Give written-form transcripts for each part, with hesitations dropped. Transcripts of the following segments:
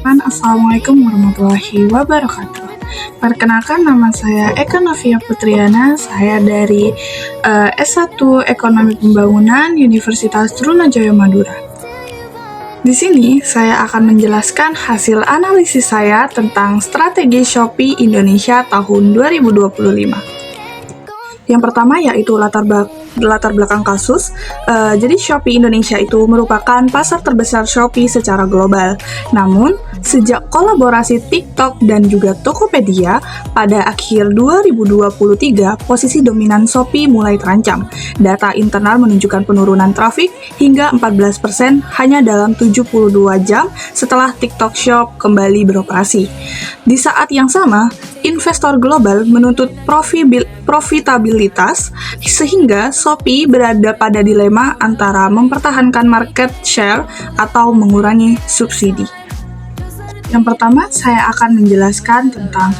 Assalamualaikum warahmatullahi wabarakatuh. Perkenalkan, nama saya Eka Novia Putriana. Saya dari S1 Ekonomi Pembangunan Universitas Trunajaya Madura. Di sini saya akan menjelaskan hasil analisis saya tentang strategi Shopee Indonesia tahun 2025. Yang pertama yaitu latar belakang kasus. Jadi Shopee Indonesia itu merupakan pasar terbesar Shopee secara global. Namun, sejak kolaborasi TikTok dan juga Tokopedia pada akhir 2023, posisi dominan Shopee mulai terancam. Data internal menunjukkan penurunan trafik hingga 14% hanya dalam 72 jam setelah TikTok Shop kembali beroperasi. Di saat yang sama, investor global menuntut profitabilitas, sehingga Shopee berada pada dilema antara mempertahankan market share atau mengurangi subsidi. Yang pertama, saya akan menjelaskan tentang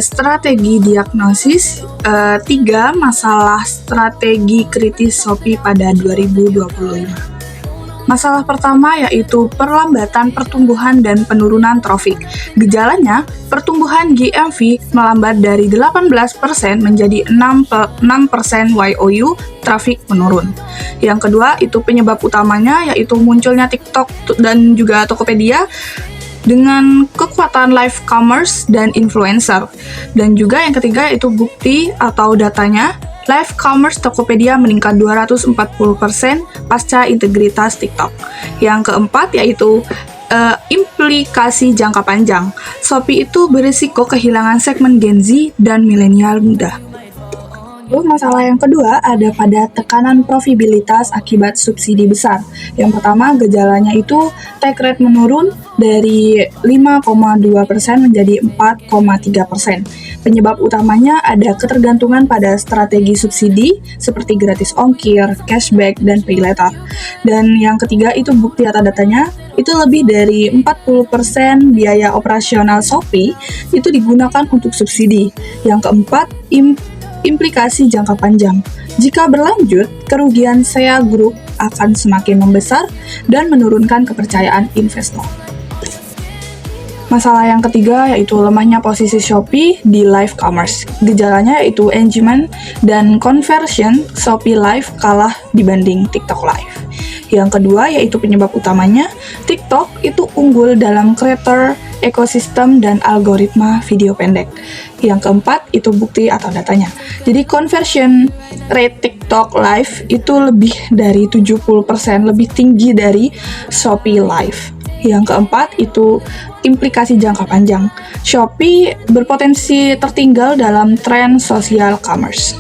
strategi diagnosis 3 masalah strategi kritis Shopee pada 2025. Masalah pertama yaitu perlambatan pertumbuhan dan penurunan trafik. Gejalanya, pertumbuhan GMV melambat dari 18% menjadi 6% YOU, trafik menurun. Yang kedua, itu penyebab utamanya yaitu munculnya TikTok dan juga Tokopedia dengan kekuatan live commerce dan influencer. Dan juga yang ketiga yaitu bukti atau datanya, live commerce Tokopedia meningkat 240% pasca integritas TikTok. Yang keempat yaitu implikasi jangka panjang. Shopee itu berisiko kehilangan segmen Gen Z dan milenial muda. Lalu masalah yang kedua ada pada tekanan profitabilitas akibat subsidi besar. Yang pertama, gejalanya itu take rate menurun dari 5,2% menjadi 4,3%. Penyebab utamanya ada ketergantungan pada strategi subsidi seperti gratis ongkir, cashback, dan pay later. Dan yang ketiga itu bukti atau datanya, itu lebih dari 40% biaya operasional Shopee itu digunakan untuk subsidi. Yang keempat, implikasi jangka panjang. Jika berlanjut, kerugian SEA Group akan semakin membesar dan menurunkan kepercayaan investor. Masalah yang ketiga yaitu lemahnya posisi Shopee di live commerce. Gejalanya yaitu engagement dan conversion Shopee Live kalah dibanding TikTok Live. Yang kedua yaitu penyebab utamanya, TikTok itu unggul dalam creator, ekosistem, dan algoritma video pendek. Yang keempat itu bukti atau datanya. Jadi conversion rate TikTok Live itu lebih dari 70%, lebih tinggi dari Shopee Live. Yang keempat itu implikasi jangka panjang. Shopee berpotensi tertinggal dalam tren social commerce.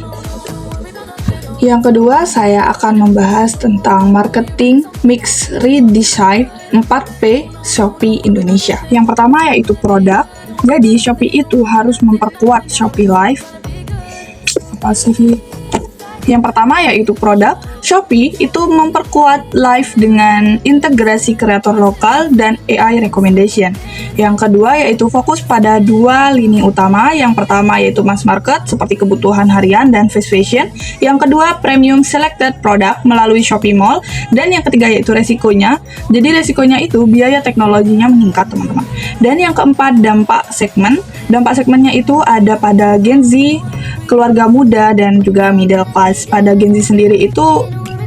Yang kedua, saya akan membahas tentang marketing mix redesign 4P Shopee Indonesia. Yang pertama yaitu produk. Jadi Shopee itu harus memperkuat Shopee Live. Yang pertama yaitu produk. Shopee itu memperkuat live dengan integrasi kreator lokal dan AI recommendation. Yang kedua yaitu fokus pada 2 lini utama. Yang pertama yaitu mass market seperti kebutuhan harian dan fast fashion. Yang kedua premium selected product melalui Shopee Mall. Dan yang ketiga yaitu resikonya. Jadi resikonya itu biaya teknologinya meningkat, teman-teman. Dan yang keempat dampak segmen. Dampak segmennya itu ada pada Gen Z, keluarga muda, dan juga middle class. Pada Gen Z sendiri itu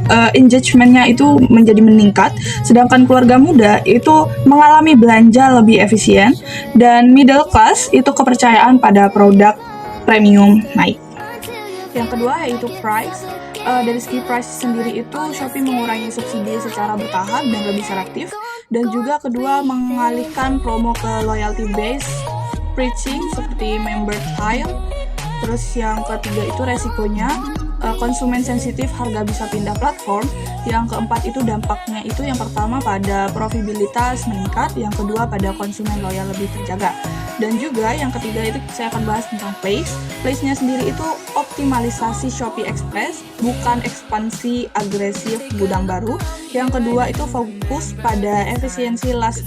engagement-nya itu menjadi meningkat, sedangkan keluarga muda itu mengalami belanja lebih efisien, dan middle class itu kepercayaan pada produk premium naik. Yang kedua yaitu price. Dari segi price sendiri itu Shopee mengurangi subsidi secara bertahap dan lebih selektif, dan juga kedua mengalihkan promo ke loyalty base preaching seperti member tile. Terus yang ketiga itu resikonya konsumen sensitif, harga bisa pindah platform. Yang keempat itu dampaknya itu yang pertama pada profitabilitas meningkat, yang kedua pada konsumen loyal lebih terjaga. Dan juga yang ketiga itu saya akan bahas tentang place. Place-nya sendiri itu optimalisasi Shopee Express, bukan ekspansi agresif gudang baru. Yang kedua itu fokus pada efisiensi last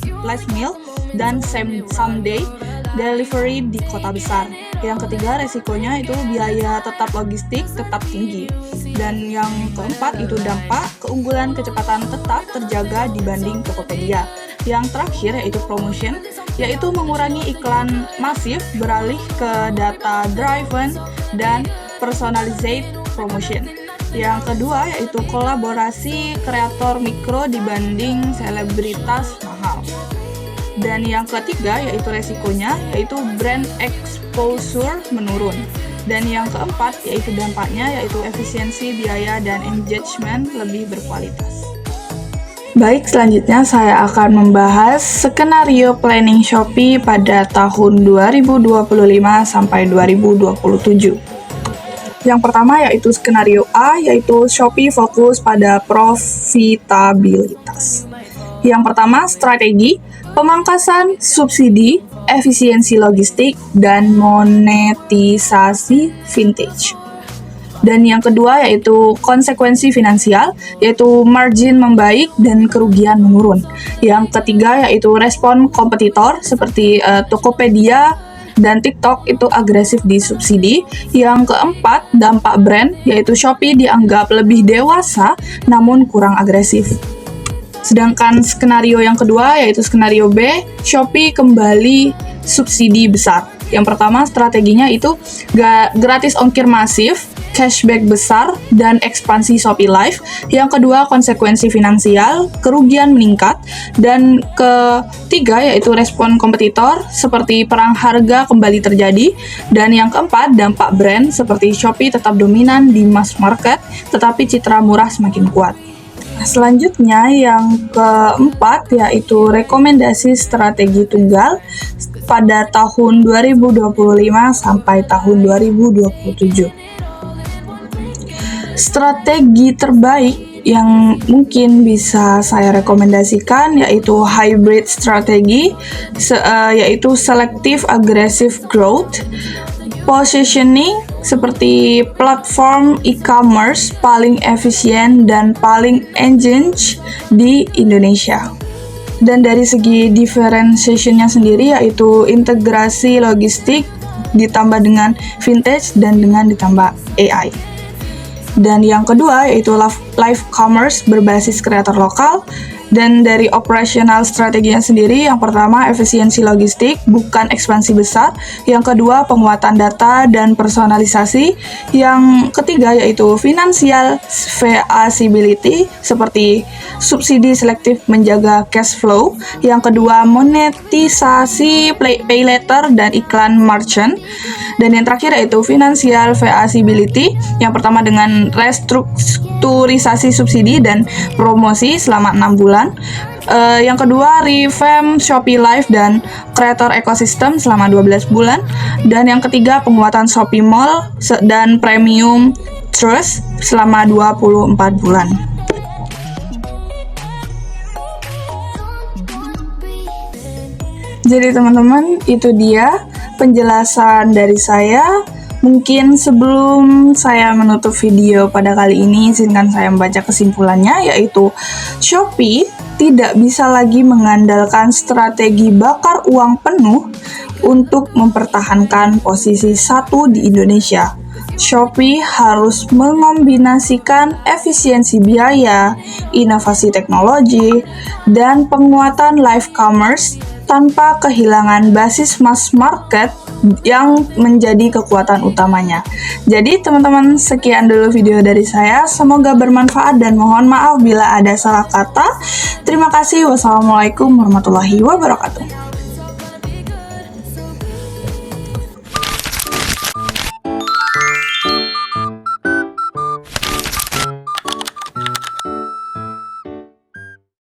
mile dan same day delivery di kota besar. Yang ketiga, resikonya itu biaya tetap logistik tetap tinggi. Dan yang keempat itu dampak keunggulan kecepatan tetap terjaga dibanding Tokopedia. Yang terakhir yaitu promotion. yaitu mengurangi iklan masif beralih ke data driven dan personalized promotion. Yang kedua yaitu kolaborasi kreator mikro dibanding selebritas mahal. Dan yang ketiga yaitu resikonya, yaitu brand exposure menurun. Dan yang keempat yaitu dampaknya, yaitu efisiensi biaya dan engagement lebih berkualitas. Baik, selanjutnya saya akan membahas skenario planning Shopee pada tahun 2025 sampai 2027. Yang pertama yaitu skenario A, yaitu Shopee fokus pada profitabilitas. Yang pertama, strategi, pemangkasan subsidi, efisiensi logistik, dan monetisasi vintage. Dan yang kedua yaitu konsekuensi finansial, yaitu margin membaik dan kerugian menurun. Yang ketiga yaitu respon kompetitor seperti Tokopedia dan TikTok itu agresif di subsidi. Yang keempat, dampak brand, yaitu Shopee dianggap lebih dewasa namun kurang agresif. Sedangkan skenario yang kedua yaitu skenario B, Shopee kembali subsidi besar. Yang pertama strateginya itu gratis ongkir masif, cashback besar, dan ekspansi Shopee Live. Yang kedua konsekuensi finansial, kerugian meningkat. Dan ketiga yaitu respon kompetitor seperti perang harga kembali terjadi. Dan yang keempat dampak brand seperti Shopee tetap dominan di mass market tetapi citra murah semakin kuat. Selanjutnya yang keempat yaitu rekomendasi strategi tunggal pada tahun 2025 sampai tahun 2027. Strategi terbaik yang mungkin bisa saya rekomendasikan yaitu hybrid strategi, yaitu selective aggressive growth, positioning seperti platform e-commerce paling efisien dan paling engaged di Indonesia. Dan dari segi differentiation-nya sendiri yaitu integrasi logistik ditambah dengan vintage dan dengan ditambah AI. Dan yang kedua yaitu live commerce berbasis kreator lokal. Dan dari operational strateginya sendiri, yang pertama efisiensi logistik, bukan ekspansi besar. Yang kedua penguatan data dan personalisasi. Yang ketiga yaitu financial feasibility, seperti subsidi selektif menjaga cash flow. Yang kedua monetisasi pay later dan iklan merchant. Dan yang terakhir yaitu financial feasibility, yang pertama dengan restrukturisasi subsidi dan promosi selama 6 bulan. Yang kedua revamp Shopee Live dan creator ecosystem selama 12 bulan. Dan yang ketiga penguatan Shopee Mall dan Premium Trust selama 24 bulan. Jadi teman-teman, itu dia penjelasan dari saya. Mungkin sebelum saya menutup video pada kali ini, izinkan saya membaca kesimpulannya, yaitu Shopee tidak bisa lagi mengandalkan strategi bakar uang penuh untuk mempertahankan posisi 1 di Indonesia. Shopee harus mengombinasikan efisiensi biaya, inovasi teknologi, dan penguatan live commerce tanpa kehilangan basis mass market yang menjadi kekuatan utamanya. Jadi teman-teman, sekian dulu video dari saya. Semoga bermanfaat dan mohon maaf bila ada salah kata. Terima kasih. Wassalamualaikum warahmatullahi wabarakatuh.